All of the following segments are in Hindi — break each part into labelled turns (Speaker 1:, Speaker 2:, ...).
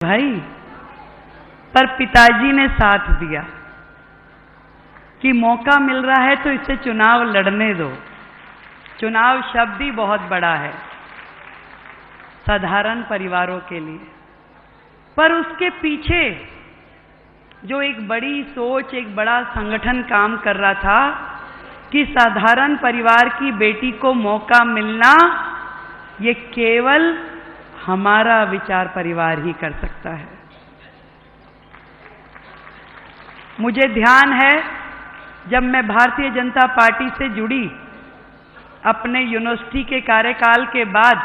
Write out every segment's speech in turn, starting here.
Speaker 1: भाई, पर पिताजी ने साथ दिया कि मौका मिल रहा है तो इसे चुनाव लड़ने दो। चुनाव शब्द ही बहुत बड़ा है साधारण परिवारों के लिए, पर उसके पीछे जो एक बड़ी सोच, एक बड़ा संगठन काम कर रहा था कि साधारण परिवार की बेटी को मौका मिलना, ये केवल हमारा विचार परिवार ही कर सकता है। मुझे ध्यान है जब मैं भारतीय जनता पार्टी से जुड़ी, अपने यूनिवर्सिटी के कार्यकाल के बाद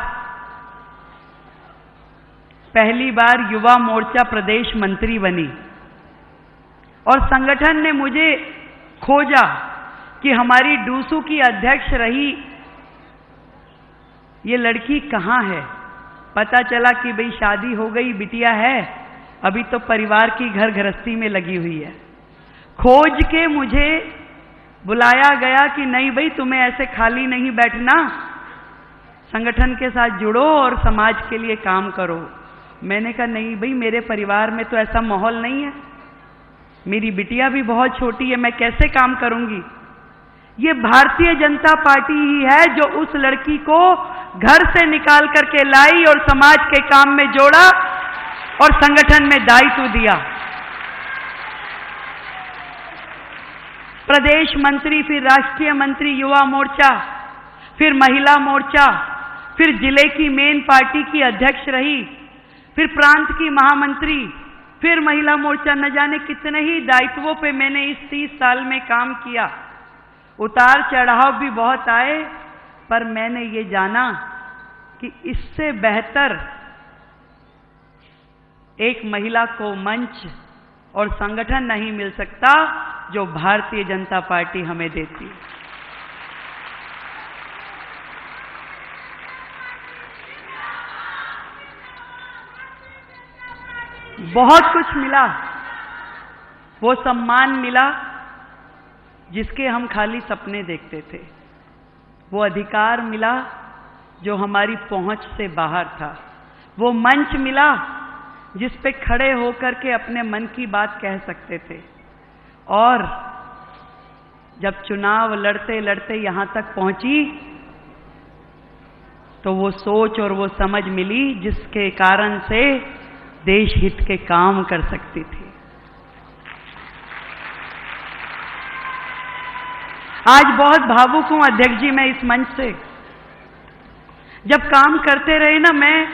Speaker 1: पहली बार युवा मोर्चा प्रदेश मंत्री बनी और संगठन ने मुझे खोजा कि हमारी डूसू की अध्यक्ष रही ये लड़की कहाँ है। पता चला कि भाई शादी हो गई, बिटिया है, अभी तो परिवार की घर गृहस्थी में लगी हुई है। खोज के मुझे बुलाया गया कि नहीं भाई, तुम्हें ऐसे खाली नहीं बैठना, संगठन के साथ जुड़ो और समाज के लिए काम करो। मैंने कहा नहीं भाई, मेरे परिवार में तो ऐसा माहौल नहीं है, मेरी बिटिया भी बहुत छोटी है, मैं कैसे काम करूंगी। ये भारतीय जनता पार्टी ही है जो उस लड़की को घर से निकाल करके लाई और समाज के काम में जोड़ा और संगठन में दायित्व दिया। प्रदेश मंत्री, फिर राष्ट्रीय मंत्री युवा मोर्चा, फिर महिला मोर्चा, फिर जिले की मेन पार्टी की अध्यक्ष रही, फिर प्रांत की महामंत्री, फिर महिला मोर्चा, न जाने कितने ही दायित्वों पे मैंने इस 30 साल में काम किया। उतार चढ़ाव भी बहुत आए, पर मैंने ये जाना कि इससे बेहतर एक महिला को मंच और संगठन नहीं मिल सकता जो भारतीय जनता पार्टी हमें देती है। बहुत कुछ मिला, वो सम्मान मिला जिसके हम खाली सपने देखते थे, वो अधिकार मिला जो हमारी पहुंच से बाहर था, वो मंच मिला जिस पे खड़े होकर के अपने मन की बात कह सकते थे। और जब चुनाव लड़ते लड़ते यहां तक पहुंची तो वो सोच और वो समझ मिली जिसके कारण से देश हित के काम कर सकती थी। आज बहुत भावुक हूं अध्यक्ष जी मैं इस मंच से। जब काम करते रहे ना, मैं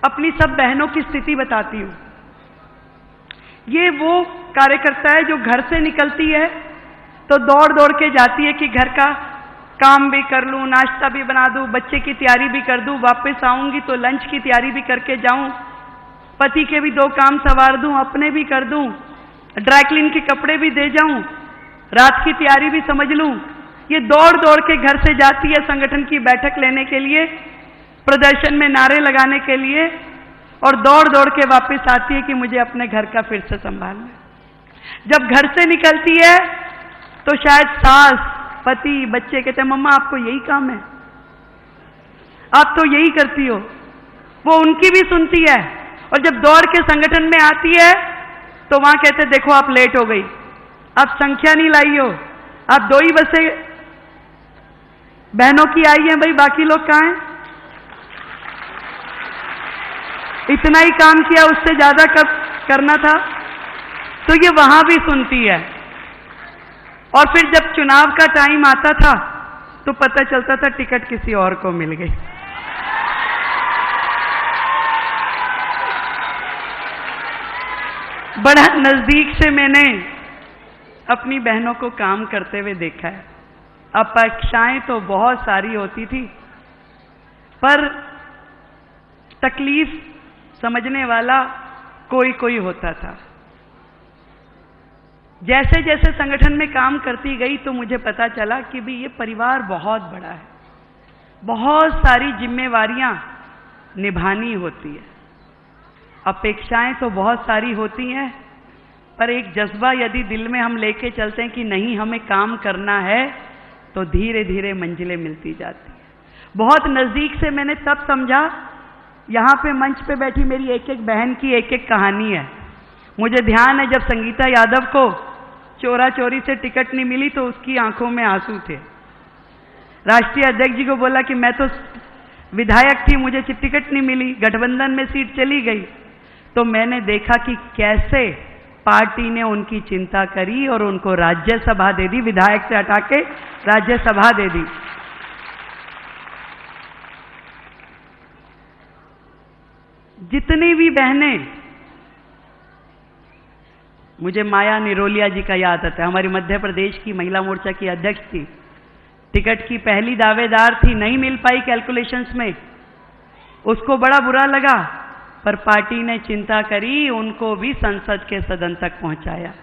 Speaker 1: अपनी सब बहनों की स्थिति बताती हूं। ये वो कार्यकर्ता है जो घर से निकलती है तो दौड़ दौड़ के जाती है कि घर का काम भी कर लूं, नाश्ता भी बना दूं, बच्चे की तैयारी भी कर दूं, वापस आऊंगी तो लंच की तैयारी भी करके जाऊं, पति के भी 2 काम संवार दूं, अपने भी कर दूं, ड्राई क्लीन के कपड़े भी दे जाऊं, रात की तैयारी भी समझ लूं। ये दौड़ दौड़ के घर से जाती है संगठन की बैठक लेने के लिए, प्रदर्शन में नारे लगाने के लिए, और दौड़ दौड़ के वापस आती है कि मुझे अपने घर का फिर से संभालना है। जब घर से निकलती है तो शायद सास, पति, बच्चे कहते हैं मम्मा आपको यही काम है, आप तो यही करती हो। वो उनकी भी सुनती है, और जब दौड़ के संगठन में आती है तो वहां कहते देखो आप लेट हो गई, आप संख्या नहीं लाई हो, आप 2 ही बसें बहनों की आई हैं, भाई बाकी लोग कहां हैं। इतना ही काम किया, उससे ज्यादा कब करना था। तो ये वहां भी सुनती है। और फिर जब चुनाव का टाइम आता था तो पता चलता था टिकट किसी और को मिल गई। बड़ा नजदीक से मैंने अपनी बहनों को काम करते हुए देखा है। अपेक्षाएं तो बहुत सारी होती थी, पर तकलीफ समझने वाला कोई कोई होता था। जैसे जैसे संगठन में काम करती गई तो मुझे पता चला कि भी ये परिवार बहुत बड़ा है, बहुत सारी जिम्मेवारियां निभानी होती है। अपेक्षाएं तो बहुत सारी होती हैं, पर एक जज्बा यदि दिल में हम लेके चलते हैं कि नहीं हमें काम करना है, तो धीरे धीरे मंजिलें मिलती जाती है। बहुत नजदीक से मैंने तब समझा यहाँ पे मंच पे बैठी मेरी एक एक बहन की एक एक कहानी है। मुझे ध्यान है जब संगीता यादव को चोरा चोरी से टिकट नहीं मिली तो उसकी आंखों में आंसू थे। राष्ट्रीय अध्यक्ष जी को बोला कि मैं तो विधायक थी, मुझे टिकट नहीं मिली, गठबंधन में सीट चली गई। तो मैंने देखा कि कैसे पार्टी ने उनकी चिंता करी और उनको राज्यसभा दे दी, विधायक से हटा के राज्यसभा दे दी। जितनी भी बहनें, मुझे माया निरोलिया जी का याद आता है, हमारी मध्य प्रदेश की महिला मोर्चा की अध्यक्ष थी, टिकट की पहली दावेदार थी, नहीं मिल पाई कैलकुलेशंस में, उसको बड़ा बुरा लगा, पर पार्टी ने चिंता करी, उनको भी संसद के सदन तक पहुंचाया।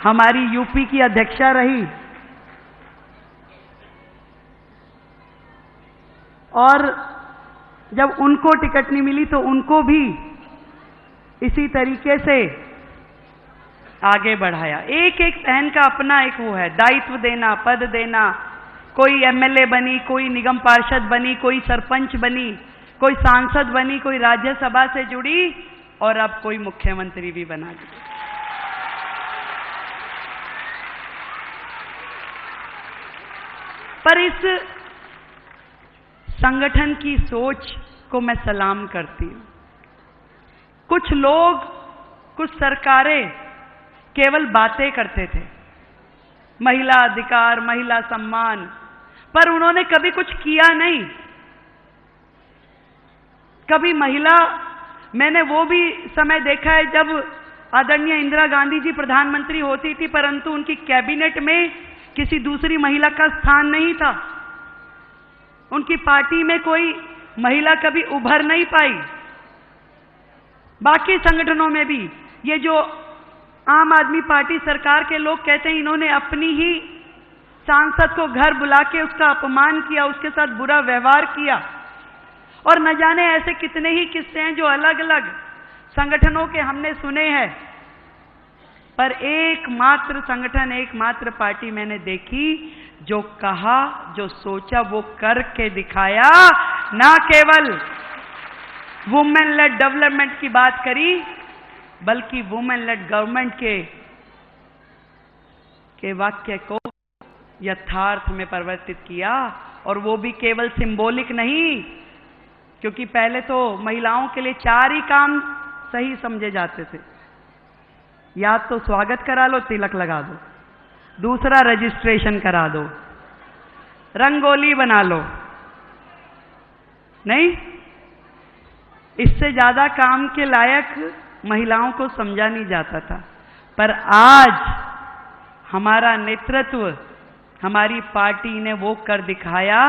Speaker 1: हमारी यूपी की अध्यक्षा रही और जब उनको टिकट नहीं मिली तो उनको भी इसी तरीके से आगे बढ़ाया। एक एक बहन का अपना एक वो है, दायित्व देना, पद देना। कोई एमएलए बनी, कोई निगम पार्षद बनी, कोई सरपंच बनी, कोई सांसद बनी, कोई राज्यसभा से जुड़ी और अब कोई मुख्यमंत्री भी बना दी। पर इस संगठन की सोच को मैं सलाम करती हूं। कुछ लोग, कुछ सरकारें केवल बातें करते थे, महिला अधिकार, महिला सम्मान, पर उन्होंने कभी कुछ किया नहीं। कभी महिला, मैंने वो भी समय देखा है जब आदरणीय इंदिरा गांधी जी प्रधानमंत्री होती थी, परंतु उनकी कैबिनेट में किसी दूसरी महिला का स्थान नहीं था। उनकी पार्टी में कोई महिला कभी उभर नहीं पाई। बाकी संगठनों में भी ये जो आम आदमी पार्टी सरकार के लोग कहते हैं, इन्होंने अपनी ही सांसद को घर बुला के उसका अपमान किया, उसके साथ बुरा व्यवहार किया, और न जाने ऐसे कितने ही किस्से हैं जो अलग अलग संगठनों के हमने सुने हैं। पर एकमात्र संगठन, एकमात्र पार्टी मैंने देखी जो कहा, जो सोचा वो करके दिखाया। ना केवल वुमेन लेड डेवलपमेंट की बात करी, बल्कि वुमेन लेड गवर्नमेंट के वाक्य को यथार्थ में परिवर्तित किया। और वो भी केवल सिंबॉलिक नहीं, क्योंकि पहले तो महिलाओं के लिए 4 ही काम सही समझे जाते थे। या तो स्वागत करा लो, तिलक लगा दो, दूसरा रजिस्ट्रेशन करा दो, रंगोली बना लो, नहीं, इससे ज्यादा काम के लायक महिलाओं को समझा नहीं जाता था। पर आज हमारा नेतृत्व, हमारी पार्टी ने वो कर दिखाया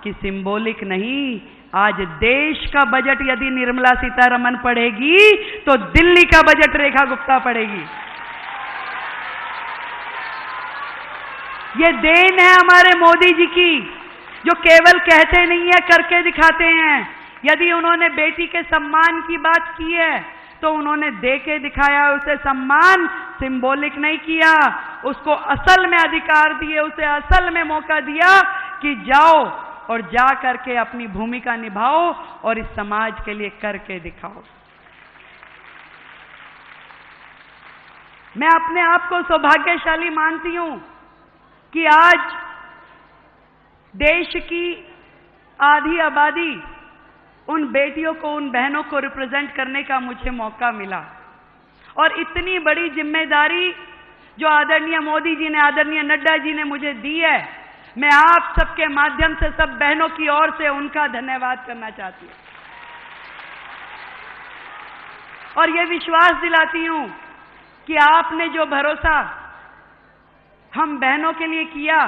Speaker 1: कि सिंबॉलिक नहीं, आज देश का बजट यदि निर्मला सीतारमण पढ़ेगी तो दिल्ली का बजट रेखा गुप्ता पढ़ेगी। ये देन है हमारे मोदी जी की, जो केवल कहते नहीं है, करके दिखाते हैं। यदि उन्होंने बेटी के सम्मान की बात की है तो उन्होंने दे के दिखाया, उसे सम्मान सिंबॉलिक नहीं किया, उसको असल में अधिकार दिए, उसे असल में मौका दिया कि जाओ और जा करके अपनी भूमिका निभाओ और इस समाज के लिए करके दिखाओ। मैं अपने आप को सौभाग्यशाली मानती हूं कि आज देश की आधी आबादी, उन बेटियों को, उन बहनों को रिप्रेजेंट करने का मुझे मौका मिला। और इतनी बड़ी जिम्मेदारी जो आदरणीय मोदी जी ने, आदरणीय नड्डा जी ने मुझे दी है, मैं आप सबके माध्यम से सब बहनों की ओर से उनका धन्यवाद करना चाहती हूं। और यह विश्वास दिलाती हूं कि आपने जो भरोसा हम बहनों के लिए किया,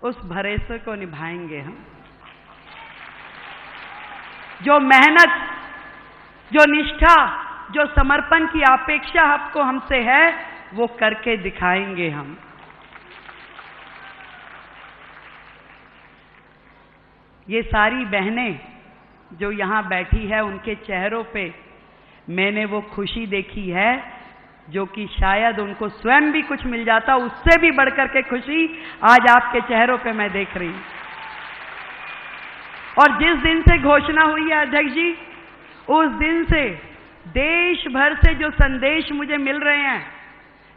Speaker 1: उस भरोसे को निभाएंगे हम। जो मेहनत, जो निष्ठा, जो समर्पण की अपेक्षा आपको हमसे है, वो करके दिखाएंगे हम। ये सारी बहनें जो यहां बैठी है, उनके चेहरों पे मैंने वो खुशी देखी है जो कि शायद उनको स्वयं भी कुछ मिल जाता, उससे भी बढ़कर के खुशी आज आपके चेहरों पे मैं देख रही हूं। और जिस दिन से घोषणा हुई है अध्यक्ष जी, उस दिन से देश भर से जो संदेश मुझे मिल रहे हैं,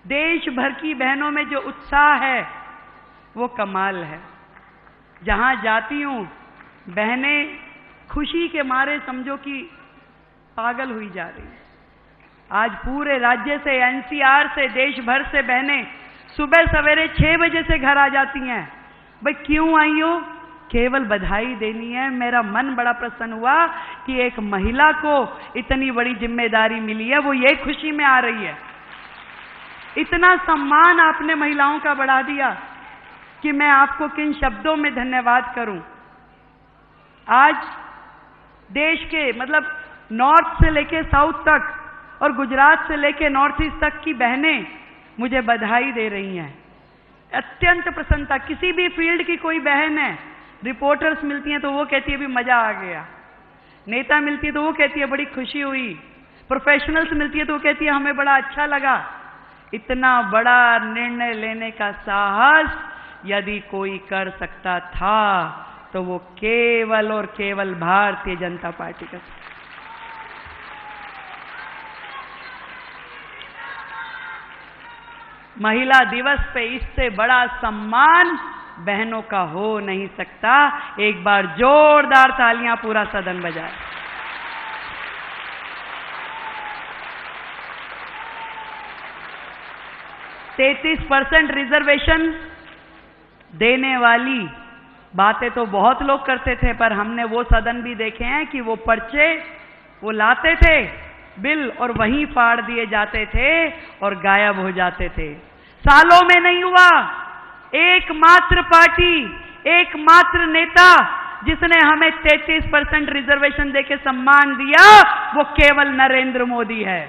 Speaker 1: देश भर की बहनों में जो उत्साह है वो कमाल है। जहां जाती हूं बहनें खुशी के मारे समझो कि पागल हुई जा रही हैं। आज पूरे राज्य से, एनसीआर से, देश भर से बहनें सुबह सवेरे 6 बजे से घर आ जाती हैं। भाई क्यों आई हो? केवल बधाई देनी है। मेरा मन बड़ा प्रसन्न हुआ कि एक महिला को इतनी बड़ी जिम्मेदारी मिली है, वो ये खुशी में आ रही है। इतना सम्मान आपने महिलाओं का बढ़ा दिया कि मैं आपको किन शब्दों में धन्यवाद करूं। आज देश के मतलब नॉर्थ से लेके साउथ तक और गुजरात से लेके नॉर्थ ईस्ट तक की बहनें मुझे बधाई दे रही हैं। अत्यंत प्रसन्नता। किसी भी फील्ड की कोई बहन है, रिपोर्टर्स मिलती हैं तो वो कहती है भी मजा आ गया, नेता मिलती है तो वो कहती है बड़ी खुशी हुई, प्रोफेशनल्स मिलती है तो वो कहती है हमें बड़ा अच्छा लगा। इतना बड़ा निर्णय लेने का साहस यदि कोई कर सकता था तो वो केवल और केवल भारतीय जनता पार्टी का। महिला दिवस पे इससे बड़ा सम्मान बहनों का हो नहीं सकता। एक बार जोरदार तालियां पूरा सदन बजाए। 33% रिजर्वेशन देने वाली बातें तो बहुत लोग करते थे, पर हमने वो सदन भी देखे हैं कि वो पर्चे वो लाते थे बिल और वहीं फाड़ दिए जाते थे और गायब हो जाते थे। सालों में नहीं हुआ। एकमात्र पार्टी, एकमात्र नेता जिसने हमें 33% रिजर्वेशन देके सम्मान दिया वो केवल नरेंद्र मोदी है।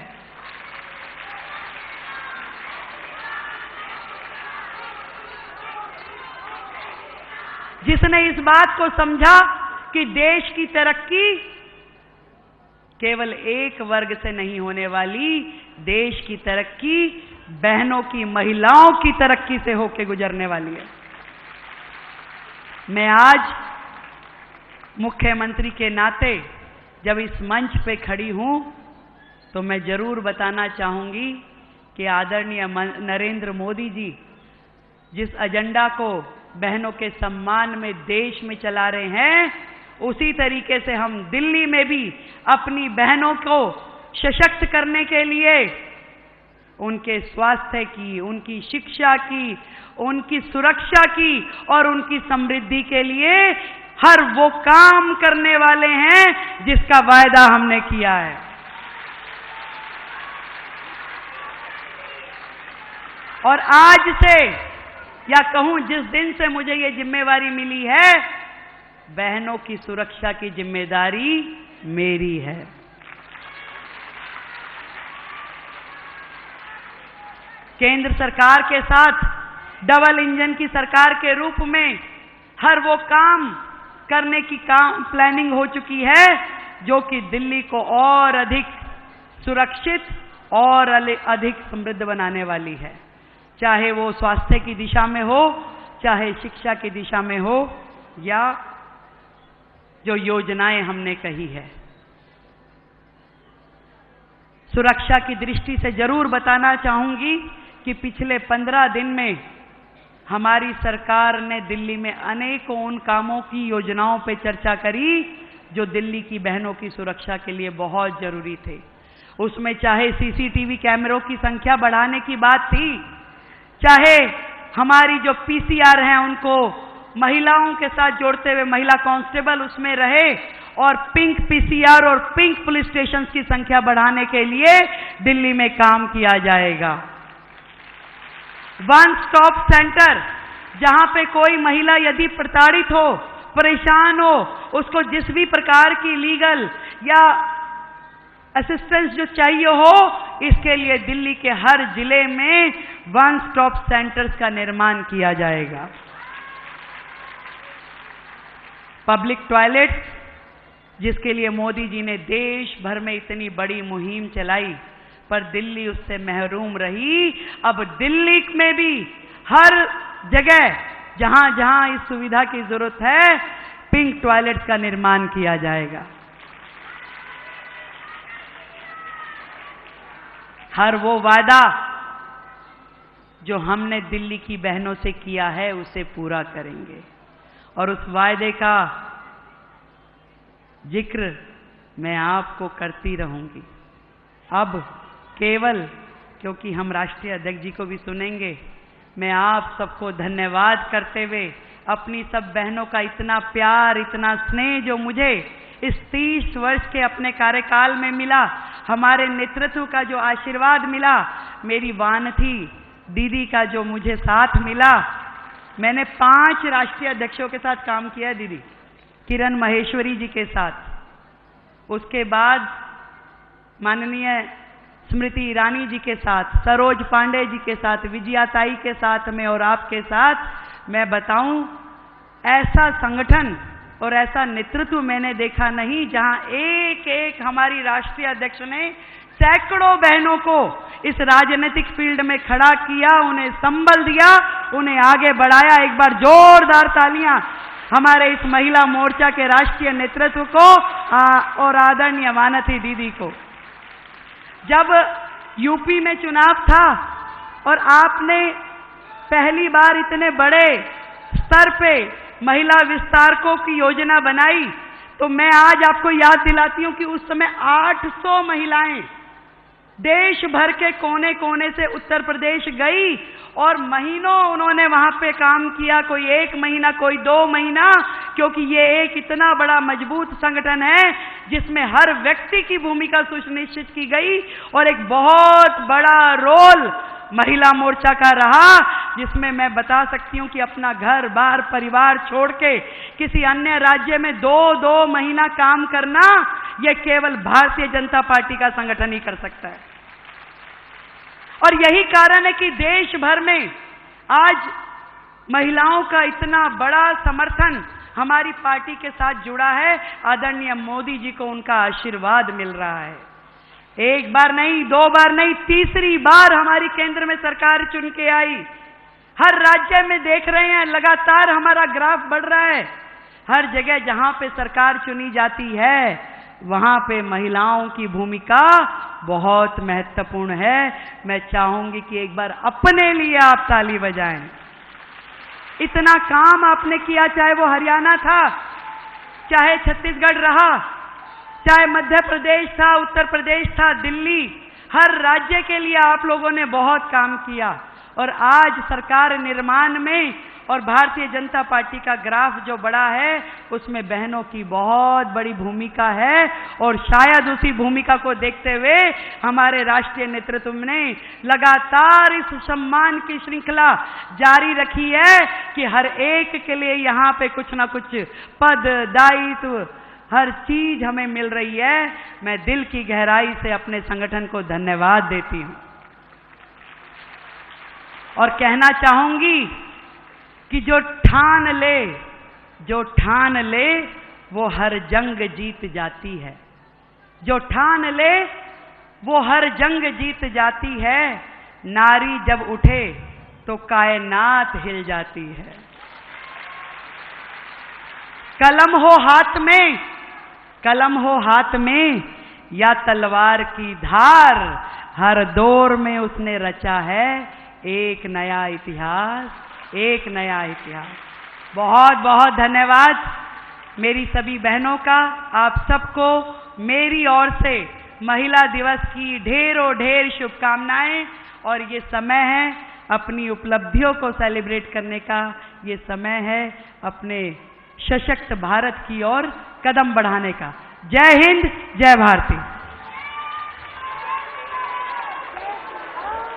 Speaker 1: जिसने इस बात को समझा कि देश की तरक्की केवल एक वर्ग से नहीं होने वाली, देश की तरक्की बहनों की, महिलाओं की तरक्की से होकर गुजरने वाली है। मैं आज मुख्यमंत्री के नाते जब इस मंच पे खड़ी हूं तो मैं जरूर बताना चाहूंगी कि आदरणीय नरेंद्र मोदी जी जिस एजेंडा को बहनों के सम्मान में देश में चला रहे हैं, उसी तरीके से हम दिल्ली में भी अपनी बहनों को सशक्त करने के लिए उनके स्वास्थ्य की, उनकी शिक्षा की, उनकी सुरक्षा की और उनकी समृद्धि के लिए हर वो काम करने वाले हैं जिसका वायदा हमने किया है। और आज से या कहूं जिस दिन से मुझे ये जिम्मेवारी मिली है, बहनों की सुरक्षा की जिम्मेदारी मेरी है। केंद्र सरकार के साथ डबल इंजन की सरकार के रूप में हर वो काम करने की प्लानिंग हो चुकी है जो कि दिल्ली को और अधिक सुरक्षित और अधिक समृद्ध बनाने वाली है। चाहे वो स्वास्थ्य की दिशा में हो, चाहे शिक्षा की दिशा में हो, या जो योजनाएं हमने कही है। सुरक्षा की दृष्टि से जरूर बताना चाहूंगी कि पिछले 15 दिन में हमारी सरकार ने दिल्ली में अनेकों उन कामों की, योजनाओं पे चर्चा करी जो दिल्ली की बहनों की सुरक्षा के लिए बहुत जरूरी थे। उसमें चाहे सीसीटीवी कैमरों की संख्या बढ़ाने की बात थी, चाहे हमारी जो पीसीआर हैं उनको महिलाओं के साथ जोड़ते हुए महिला कांस्टेबल उसमें रहे, और पिंक पीसीआर और पिंक पुलिस स्टेशन की संख्या बढ़ाने के लिए दिल्ली में काम किया जाएगा। वन स्टॉप सेंटर, जहां पे कोई महिला यदि प्रताड़ित हो, परेशान हो, उसको जिस भी प्रकार की लीगल या असिस्टेंस जो चाहिए हो, इसके लिए दिल्ली के हर जिले में वन स्टॉप सेंटर्स का निर्माण किया जाएगा। पब्लिक टॉयलेट, जिसके लिए मोदी जी ने देश भर में इतनी बड़ी मुहिम चलाई, पर दिल्ली उससे महरूम रही। अब दिल्ली में भी हर जगह जहां जहां इस सुविधा की जरूरत है, पिंक टॉयलेट्स का निर्माण किया जाएगा। हर वो वादा जो हमने दिल्ली की बहनों से किया है उसे पूरा करेंगे और उस वायदे का जिक्र मैं आपको करती रहूंगी। अब केवल क्योंकि हम राष्ट्रीय अध्यक्ष जी को भी सुनेंगे, मैं आप सबको धन्यवाद करते हुए अपनी सब बहनों का इतना प्यार, इतना स्नेह जो मुझे इस 30 वर्ष के अपने कार्यकाल में मिला, हमारे नेतृत्व का जो आशीर्वाद मिला, मेरी वानथी दीदी का जो मुझे साथ मिला। मैंने 5 राष्ट्रीय अध्यक्षों के साथ काम किया दीदी, किरण महेश्वरी जी के साथ, उसके बाद माननीय स्मृति ईरानी जी के साथ, सरोज पांडे जी के साथ, विजया ताई के साथ में और आपके साथ। मैं बताऊं, ऐसा संगठन और ऐसा नेतृत्व मैंने देखा नहीं जहां एक एक हमारी राष्ट्रीय अध्यक्ष ने सैकड़ों बहनों को इस राजनीतिक फील्ड में खड़ा किया, उन्हें संबल दिया, उन्हें आगे बढ़ाया। एक बार जोरदार तालियां हमारे इस महिला मोर्चा के राष्ट्रीय नेतृत्व को और आदरणीय वानथी दीदी को। जब यूपी में चुनाव था और आपने पहली बार इतने बड़े स्तर पे महिला विस्तारकों की योजना बनाई, तो मैं आज आपको याद दिलाती हूं कि उस समय 800 महिलाएं देश भर के कोने कोने से उत्तर प्रदेश गई और महीनों उन्होंने वहां पे काम किया, कोई 1 महीना, कोई 2 महीना, क्योंकि ये एक इतना बड़ा मजबूत संगठन है जिसमें हर व्यक्ति की भूमिका सुनिश्चित की गई और एक बहुत बड़ा रोल महिला मोर्चा का रहा, जिसमें मैं बता सकती हूं कि अपना घर बार परिवार छोड़ के किसी अन्य राज्य में 2-2 महीना काम करना, यह केवल भारतीय जनता पार्टी का संगठन ही कर सकता है। और यही कारण है कि देश भर में आज महिलाओं का इतना बड़ा समर्थन हमारी पार्टी के साथ जुड़ा है। आदरणीय मोदी जी को उनका आशीर्वाद मिल रहा है। 1 बार नहीं, 2 बार नहीं, तीसरी बार हमारी केंद्र में सरकार चुन के आई। हर राज्य में देख रहे हैं लगातार हमारा ग्राफ बढ़ रहा है। हर जगह जहां पे सरकार चुनी जाती है वहां पे महिलाओं की भूमिका बहुत महत्वपूर्ण है। मैं चाहूंगी कि एक बार अपने लिए आप ताली बजाएं। इतना काम आपने किया, चाहे वो हरियाणा था, चाहे छत्तीसगढ़ रहा, चाहे मध्य प्रदेश था, उत्तर प्रदेश था, दिल्ली, हर राज्य के लिए आप लोगों ने बहुत काम किया। और आज सरकार निर्माण में और भारतीय जनता पार्टी का ग्राफ जो बड़ा है उसमें बहनों की बहुत बड़ी भूमिका है। और शायद उसी भूमिका को देखते हुए हमारे राष्ट्रीय नेतृत्व ने लगातार इस सम्मान की श्रृंखला जारी रखी है कि हर एक के लिए यहाँ पे कुछ ना कुछ पद, दायित्व, हर चीज हमें मिल रही है। मैं दिल की गहराई से अपने संगठन को धन्यवाद देती हूं और कहना चाहूंगी कि जो ठान ले वो हर जंग जीत जाती है। जो ठान ले वो हर जंग जीत जाती है। नारी जब उठे तो कायनात हिल जाती है। कलम हो हाथ में या तलवार की धार, हर दौर में उसने रचा है एक नया इतिहास, एक नया इतिहास। बहुत बहुत धन्यवाद मेरी सभी बहनों का। आप सबको मेरी ओर से महिला दिवस की ढेरों ढेर शुभकामनाएं। और ये समय है अपनी उपलब्धियों को सेलिब्रेट करने का, ये समय है अपने सशक्त भारत की ओर कदम बढ़ाने का। जय हिंद, जय भारती।